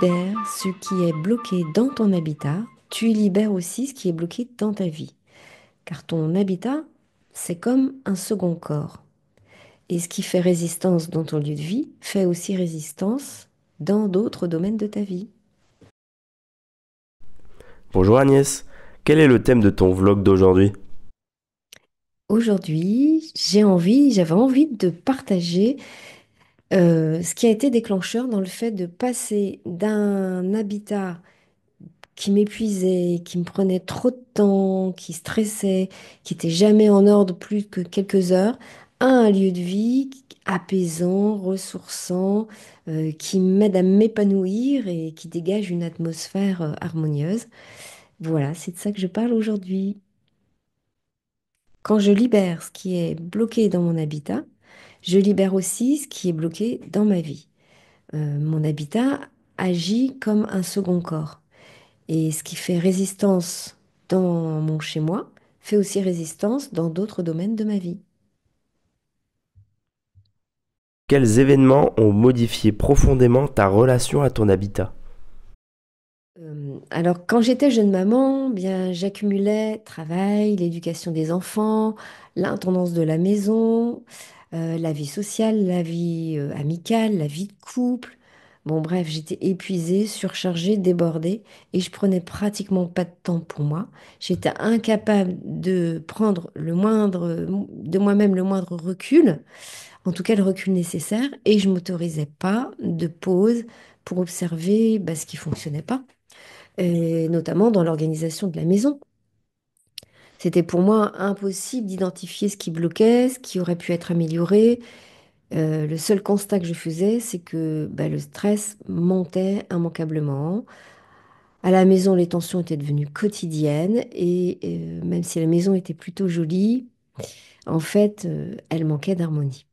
libères ce qui est bloqué dans ton habitat, tu libères aussi ce qui est bloqué dans ta vie. Car ton habitat, c'est comme un second corps. Et ce qui fait résistance dans ton lieu de vie fait aussi résistance dans d'autres domaines de ta vie. Bonjour Agnès, quel est le thème de ton vlog d'aujourd'hui? Aujourd'hui, j'avais envie de partager ce qui a été déclencheur dans le fait de passer d'un habitat qui m'épuisait, qui me prenait trop de temps, qui stressait, qui était jamais en ordre plus que quelques heures, à un lieu de vie apaisant, ressourçant, qui m'aide à m'épanouir et qui dégage une atmosphère harmonieuse. Voilà, c'est de ça que je parle aujourd'hui. Quand je libère ce qui est bloqué dans mon habitat, je libère aussi ce qui est bloqué dans ma vie. Mon habitat agit comme un second corps. Et ce qui fait résistance dans mon chez-moi fait aussi résistance dans d'autres domaines de ma vie. Quels événements ont modifié profondément ta relation à ton habitat? Alors, quand j'étais jeune maman, bien, j'accumulais travail, l'éducation des enfants, l'intendance de la maison, la vie sociale, la vie amicale, la vie de couple. Bon, bref, j'étais épuisée, surchargée, débordée et je prenais pratiquement pas de temps pour moi. J'étais incapable de prendre de moi-même le moindre recul, en tout cas le recul nécessaire, et je m'autorisais pas de pause pour observer ce qui fonctionnait pas et notamment dans l'organisation de la maison. C'était pour moi impossible d'identifier ce qui bloquait, ce qui aurait pu être amélioré. Le seul constat que je faisais, c'est que le stress montait immanquablement. À la maison, les tensions étaient devenues quotidiennes et même si la maison était plutôt jolie, en fait, elle manquait d'harmonie.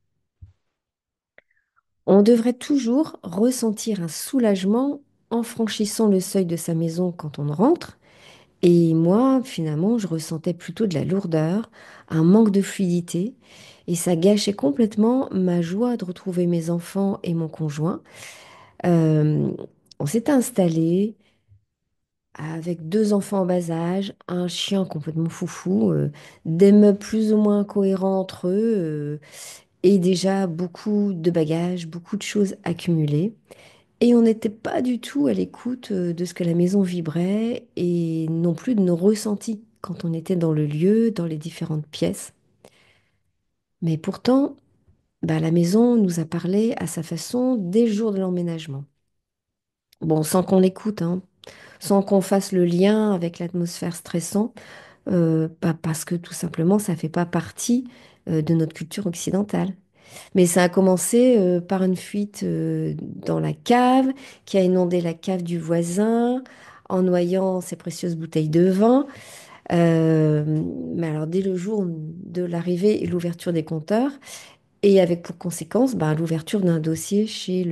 On devrait toujours ressentir un soulagement en franchissant le seuil de sa maison quand on rentre. Et moi, finalement, je ressentais plutôt de la lourdeur, un manque de fluidité, et ça gâchait complètement ma joie de retrouver mes enfants et mon conjoint. Euh, on s'était installé avec deux enfants en bas âge, un chien complètement foufou, des meubles plus ou moins cohérents entre eux, et déjà beaucoup de bagages, beaucoup de choses accumulées. Et on n'était pas du tout à l'écoute de ce que la maison vibrait et non plus de nos ressentis quand on était dans le lieu, dans les différentes pièces. Mais pourtant, la maison nous a parlé à sa façon dès le jour de l'emménagement. Bon, sans qu'on l'écoute, hein, sans qu'on fasse le lien avec l'atmosphère stressante, parce que tout simplement, ça ne fait pas partie de notre culture occidentale. Mais ça a commencé par une fuite dans la cave qui a inondé la cave du voisin en noyant ses précieuses bouteilles de vin. Euh, mais alors dès le jour de l'arrivée et l'ouverture des compteurs, et avec pour conséquence l'ouverture d'un dossier chez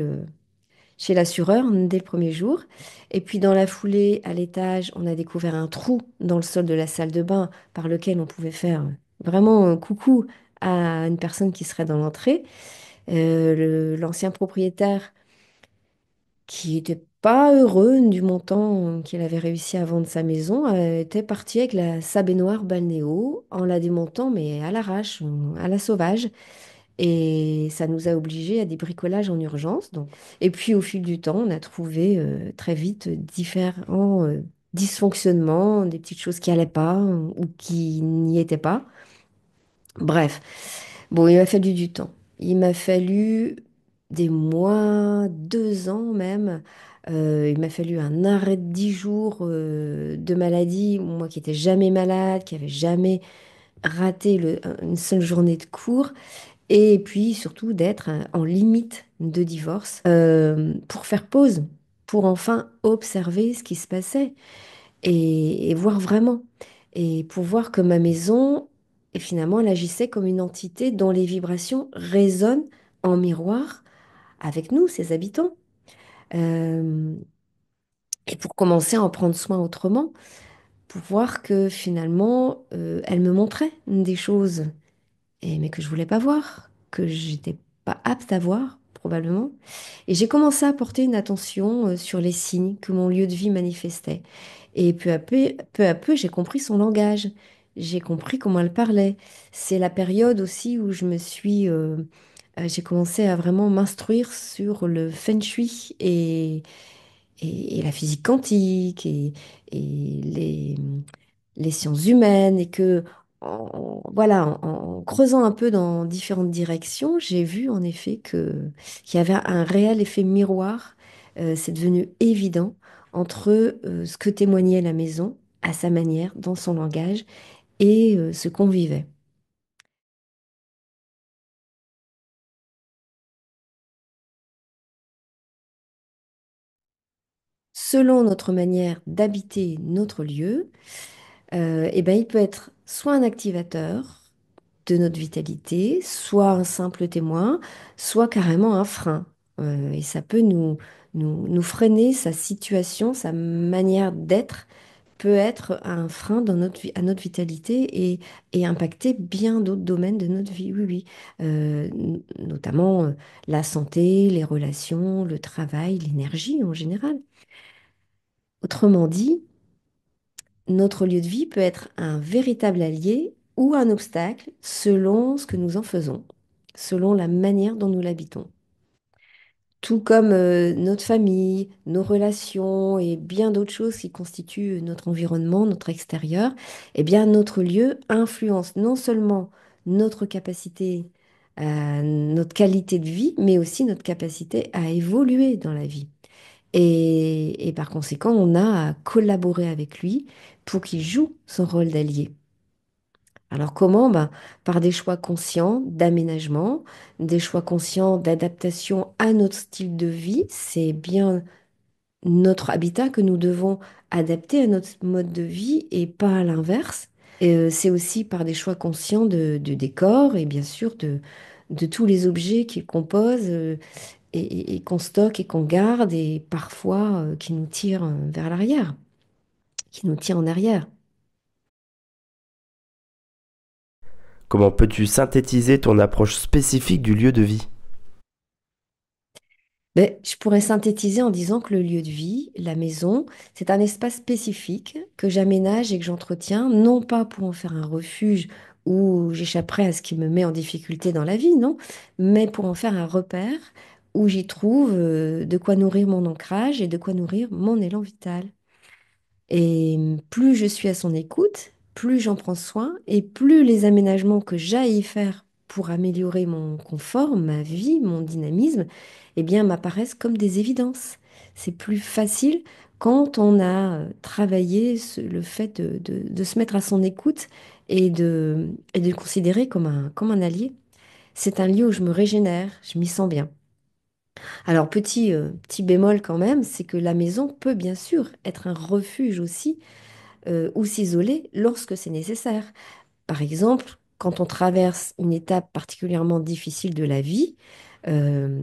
l'assureur dès le premier jour. Et puis dans la foulée, à l'étage, on a découvert un trou dans le sol de la salle de bain par lequel on pouvait faire vraiment un coucou à une personne qui serait dans l'entrée. L'ancien propriétaire qui n'était pas heureux du montant qu'il avait réussi à vendre sa maison était parti avec sa baignoire balnéo en la démontant mais à l'arrache, à la sauvage. Et ça nous a obligés à des bricolages en urgence. Donc. Et puis au fil du temps, on a trouvé très vite différents dysfonctionnements, des petites choses qui n'allaient pas ou qui n'y étaient pas. Bref, bon, il m'a fallu du temps. Il m'a fallu des mois, 2 ans même. Il m'a fallu un arrêt de 10 jours de maladie. Moi qui n'étais jamais malade, qui avait jamais raté une seule journée de cours. Et puis surtout d'être en limite de divorce pour faire pause, pour enfin observer ce qui se passait et voir vraiment. Et pour voir que ma maison, et finalement, elle agissait comme une entité dont les vibrations résonnent en miroir avec nous, ses habitants. Euh, et pour commencer à en prendre soin autrement, pour voir que finalement, elle me montrait des choses, mais que je voulais pas voir, que j'étais pas apte à voir. probablement. Et j'ai commencé à porter une attention sur les signes que mon lieu de vie manifestait. Et peu à peu, j'ai compris son langage. J'ai compris comment elle parlait. C'est la période aussi où j'ai commencé à vraiment m'instruire sur le feng shui et la physique quantique et les sciences humaines et que voilà, en creusant un peu dans différentes directions, j'ai vu en effet qu'il y avait un réel effet miroir. C'est devenu évident entre ce que témoignait la maison à sa manière, dans son langage, et ce qu'on vivait. Selon notre manière d'habiter notre lieu, eh ben, il peut être soit un activateur de notre vitalité, soit un simple témoin, soit carrément un frein. Et ça peut nous freiner, sa situation, sa manière d'être peut être un frein dans à notre vitalité et impacter bien d'autres domaines de notre vie, oui, oui. Notamment la santé, les relations, le travail, l'énergie en général. Autrement dit, notre lieu de vie peut être un véritable allié ou un obstacle selon ce que nous en faisons, selon la manière dont nous l'habitons. Tout comme notre famille, nos relations et bien d'autres choses qui constituent notre environnement, notre extérieur, eh bien notre lieu influence non seulement notre capacité, notre qualité de vie, mais aussi notre capacité à évoluer dans la vie. Et par conséquent, on a à collaborer avec lui pour qu'il joue son rôle d'allié. Alors comment? Ben, par des choix conscients d'aménagement, des choix conscients d'adaptation à notre style de vie. C'est bien notre habitat que nous devons adapter à notre mode de vie et pas à l'inverse. Et c'est aussi par des choix conscients de décor et bien sûr de tous les objets qu'il compose et qu'on stocke et qu'on garde et parfois qui nous tirent vers l'arrière, qui nous tirent en arrière. Comment peux-tu synthétiser ton approche spécifique du lieu de vie? Mais je pourrais synthétiser en disant que le lieu de vie, la maison, c'est un espace spécifique que j'aménage et que j'entretiens, non pas pour en faire un refuge où j'échapperai à ce qui me met en difficulté dans la vie, non, mais pour en faire un repère où j'y trouve de quoi nourrir mon ancrage et de quoi nourrir mon élan vital. Et plus je suis à son écoute, plus j'en prends soin et plus les aménagements que j'aille y faire pour améliorer mon confort, ma vie, mon dynamisme, eh bien, m'apparaissent comme des évidences. C'est plus facile quand on a travaillé le fait de se mettre à son écoute et de le considérer comme un allié. C'est un lieu où je me régénère, je m'y sens bien. Alors, petit bémol quand même, c'est que la maison peut bien sûr être un refuge aussi ou s'isoler lorsque c'est nécessaire. Par exemple, quand on traverse une étape particulièrement difficile de la vie, euh,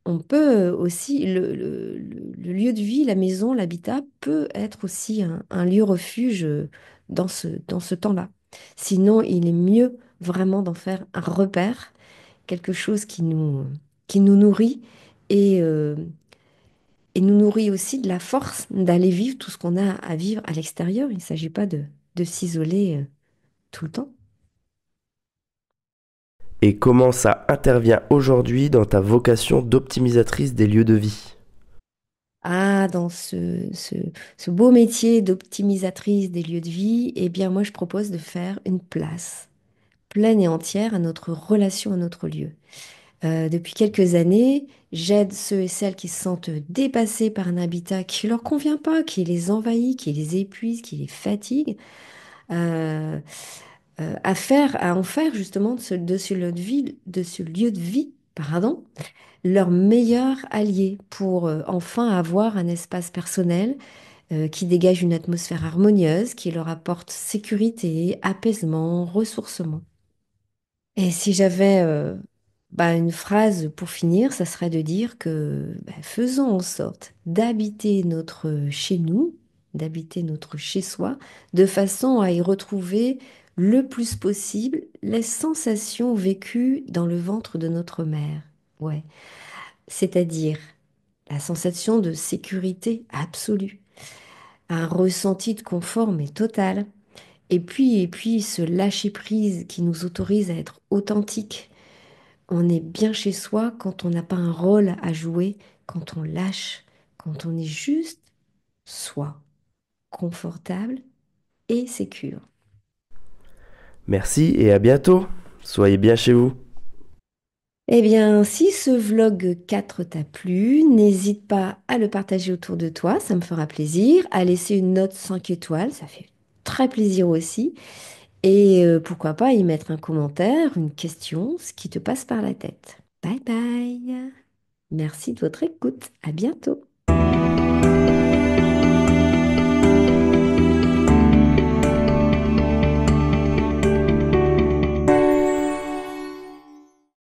on peut aussi, le lieu de vie, la maison, l'habitat peut être aussi un lieu refuge dans ce temps-là. Sinon, il est mieux vraiment d'en faire un repère, quelque chose qui nous nourrit et, euh, et nous nourrit aussi de la force d'aller vivre tout ce qu'on a à vivre à l'extérieur. Il ne s'agit pas de s'isoler tout le temps. Et comment ça intervient aujourd'hui dans ta vocation d'optimisatrice des lieux de vie? Ah, dans ce beau métier d'optimisatrice des lieux de vie, eh bien moi je propose de faire une place pleine et entière à notre relation à notre lieu. Depuis quelques années, j'aide ceux et celles qui se sentent dépassés par un habitat qui leur convient pas, qui les envahit, qui les épuise, qui les fatigue, euh, à en faire justement de ce lieu de vie, pardon, leur meilleur allié pour enfin avoir un espace personnel qui dégage une atmosphère harmonieuse, qui leur apporte sécurité, apaisement, ressourcement. Et si j'avais une phrase pour finir, ça serait de dire que faisons en sorte d'habiter notre chez nous, d'habiter notre chez-soi, de façon à y retrouver le plus possible les sensations vécues dans le ventre de notre mère. Ouais. c'est-à-dire la sensation de sécurité absolue, un ressenti de confort mais total, et puis ce lâcher-prise qui nous autorise à être authentique. On est bien chez soi quand on n'a pas un rôle à jouer, quand on lâche, quand on est juste soi, confortable et sécure. Merci et à bientôt. Soyez bien chez vous. Eh bien, si ce vlog 4 t'a plu, n'hésite pas à le partager autour de toi, ça me fera plaisir, à laisser une note 5 étoiles, ça fait très plaisir aussi, et pourquoi pas y mettre un commentaire, une question, ce qui te passe par la tête. Bye bye. Merci de votre écoute, à bientôt.